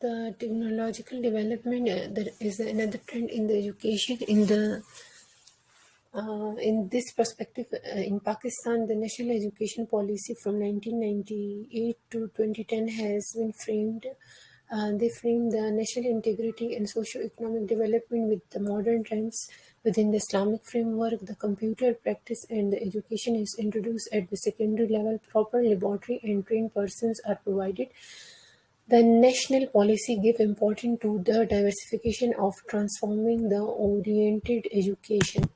The technological development there is another trend in the education in this perspective. In Pakistan, the national education policy from 1998 to 2010 has been framed. They frame the national integrity and socio-economic development with the modern trends within the Islamic framework. The computer practice and the education is introduced at the secondary level. Proper laboratory and trained persons are provided. The national policy gave importance to the diversification of transforming the oriented education,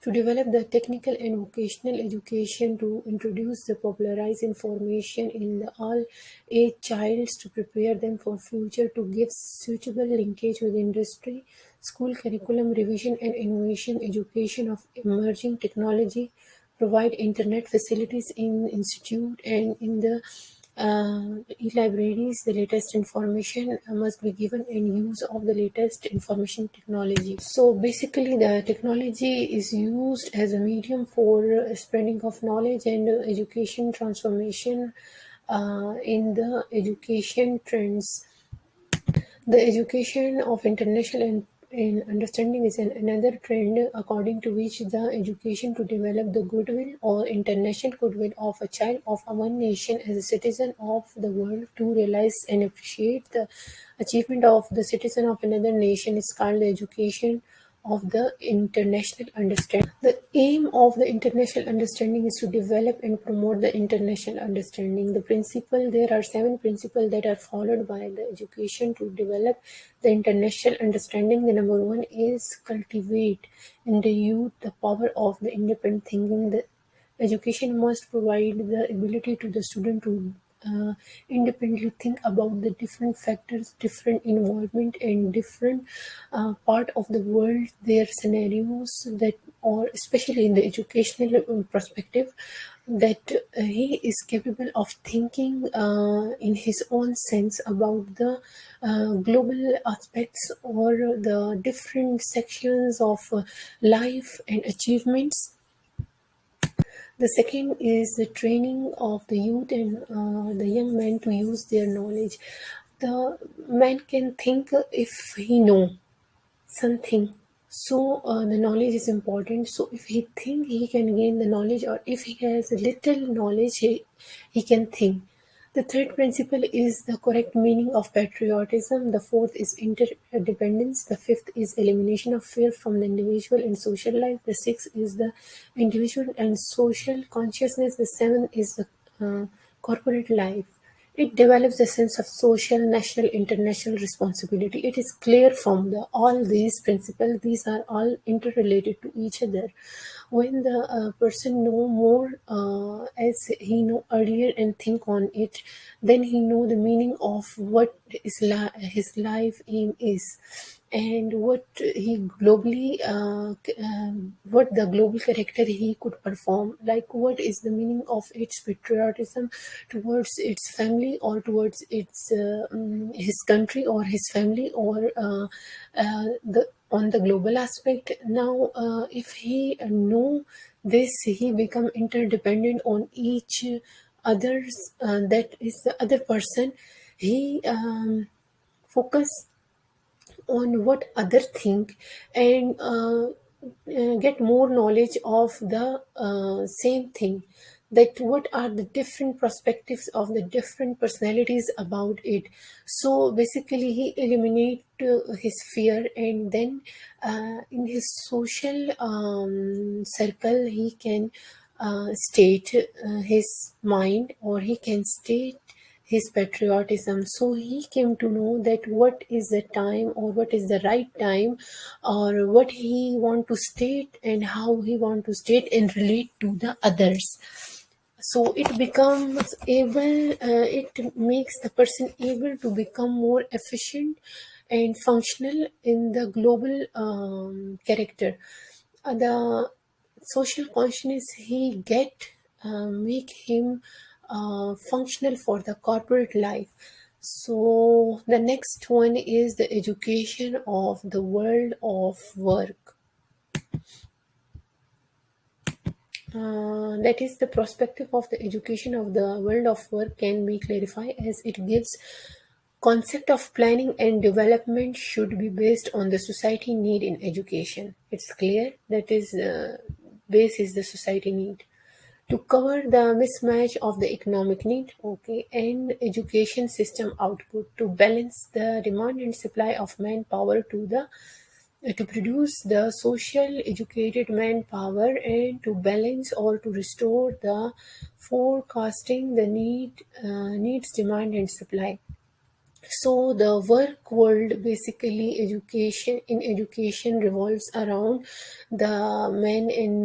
to develop the technical and vocational education, to introduce the popularized information in the all age childs, to prepare them for future, to give suitable linkage with industry, school curriculum revision and innovation, education of emerging technology, provide internet facilities in institute and in the e-libraries. The latest information must be given and use of the latest information technology. So basically, the technology is used as a medium for spreading of knowledge and education transformation in the education trends. The education of international and understanding is another trend according to which the education to develop the goodwill or international goodwill of a child of a one nation as a citizen of the world, to realize and appreciate the achievement of the citizen of another nation is called the education of the international understanding. The aim of the international understanding is to develop and promote the international understanding. The principle, there are 7 principles that are followed by the education to develop the international understanding. The number one is cultivate in the youth the power of the independent thinking. The education must provide the ability to the student to independently think about the different factors, different involvement, and different part of the world, their scenarios that, or especially in the educational perspective, that he is capable of thinking in his own sense about the global aspects or the different sections of life and achievements. The second is the training of the youth and the young men to use their knowledge. The man can think if he know something. So the knowledge is important. So if he think he can gain the knowledge, or if he has little knowledge, he can think. The third principle is the correct meaning of patriotism. The fourth is interdependence. The fifth is elimination of fear from the individual and social life. The sixth is the individual and social consciousness. The seventh is the corporate life. It develops a sense of social, national, international responsibility. It is clear from all these principles, these are all interrelated to each other. When the person know more as he know earlier and think on it, then he know the meaning of what his life aim is, and what he globally what the global character he could perform, like what is the meaning of its patriotism towards its family, or towards its his country or his family, or the on the global aspect. Now if he know this, he become interdependent on each others, that is the other person. He focus on what other think, and get more knowledge of the same thing, that what are the different perspectives of the different personalities about it. So basically he eliminate his fear, and then in his social circle he can state his mind, or he can state his patriotism. So he came to know that what is the time, or what is the right time, or what he want to state and how he want to state and relate to the others. So it becomes able, it makes the person able to become more efficient and functional in the global character. The social consciousness he get make him functional for the corporate life. So the next one is the education of the world of work. That is, the perspective of the education of the world of work can be clarified as it gives Concept of planning and development should be based on the society need in education. It's clear that is base is the society need to cover the mismatch of the economic need, okay, and education system output to balance the demand and supply of manpower to produce the social educated manpower and to balance or to restore the forecasting the needs demand and supply. So the work world basically education revolves around the man and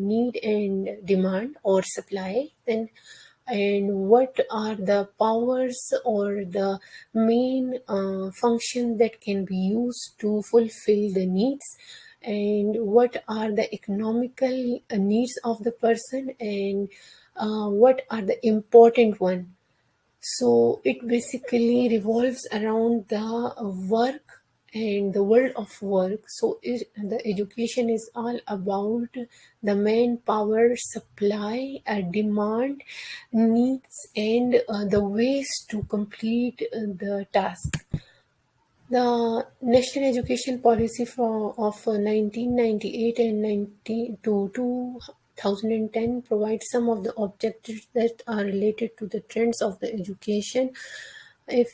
need and demand or supply. Then and what are the powers or the main function that can be used to fulfill the needs, and what are the economical needs of the person, and what are the important one. So it basically revolves around the work and the world of work. So the education is all about the manpower supply, demand, needs, and the ways to complete the task. The National Education Policy of 1998 and 90 to 2010 provides some of the objectives that are related to the trends of the education. If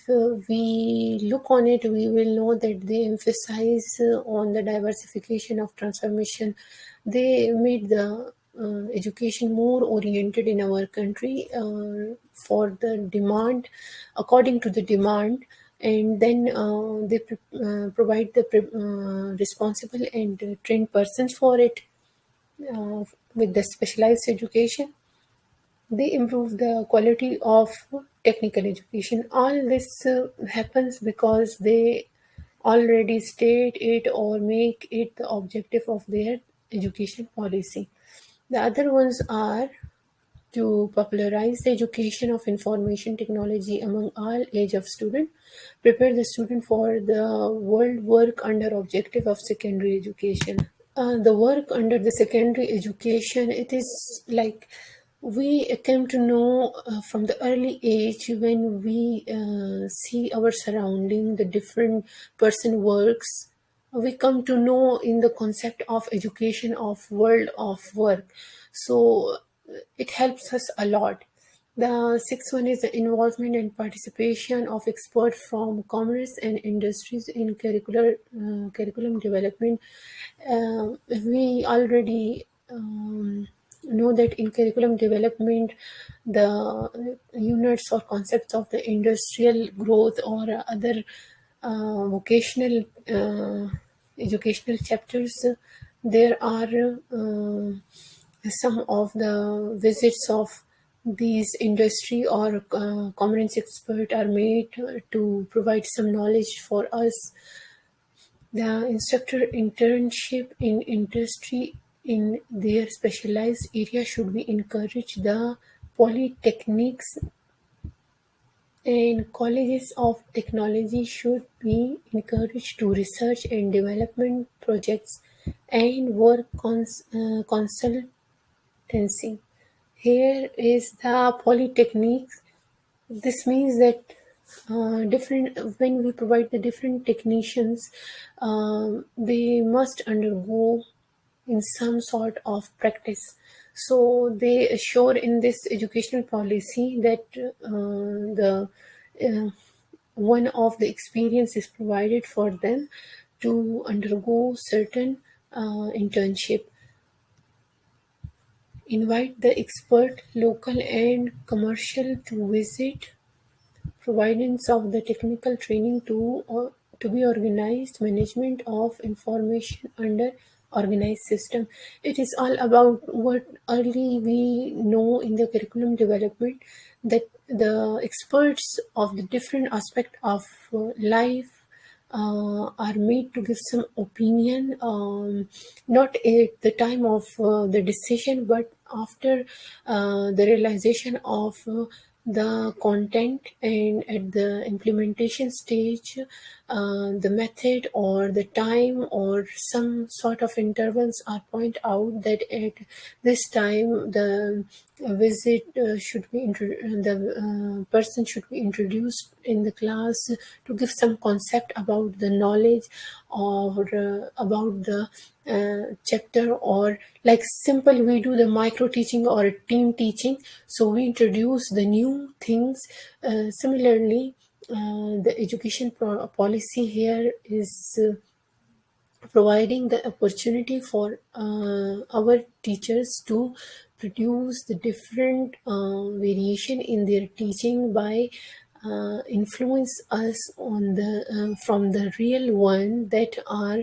we look on it, we will know that they emphasize on the diversification of transformation. They made the education more oriented in our country for the demand, according to the demand, and then they provide the responsible and trained persons for it with the specialized education. They improve the quality of technical education. All this happens because they already state it or make it the objective of their education policy. The other ones are to popularize the education of information technology among all age of student, prepare the student for the world work under objective of secondary education. The work under the secondary education, it is like we came to know from the early age when we see our surrounding, the different person works. We come to know in the concept of education of world of work. So it helps us a lot. The sixth one is the involvement and participation of experts from commerce and industries in curriculum development. We already know that in curriculum development, the units or concepts of the industrial growth or other vocational educational chapters, there are some of the visits of these industry or commerce expert are made to provide some knowledge for us. The instructor internship in industry in their specialized area should be encouraged. The polytechnics and colleges of technology should be encouraged to research and development projects and work consultancy. Here is the polytechnics. This means that different when we provide the different technicians, they must undergo in some sort of practice. So they assure in this educational policy that the uh, one of the experience is provided for them to undergo certain internship. Invite the expert, local and commercial, to visit. Providence of the technical training to be organized management of information under organized system. It is all about what early we know in the curriculum development, that the experts of the different aspect of life are made to give some opinion, not at the time of the decision, but after the realization of the content and at the implementation stage. the method or the time or some sort of intervals are point out that at this time the visit should be the person should be introduced in the class to give some concept about the knowledge or about the chapter, or like simple we do the micro teaching or team teaching, so we introduce the new things. Similarly, the education policy here is providing the opportunity for our teachers to produce the different variation in their teaching by influence us on the from the real one that are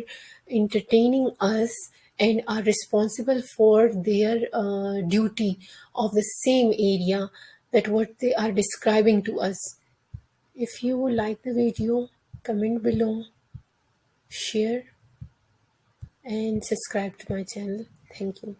entertaining us and are responsible for their duty of the same area that what they are describing to us. If you like the video, comment below, share and subscribe to my channel. Thank you.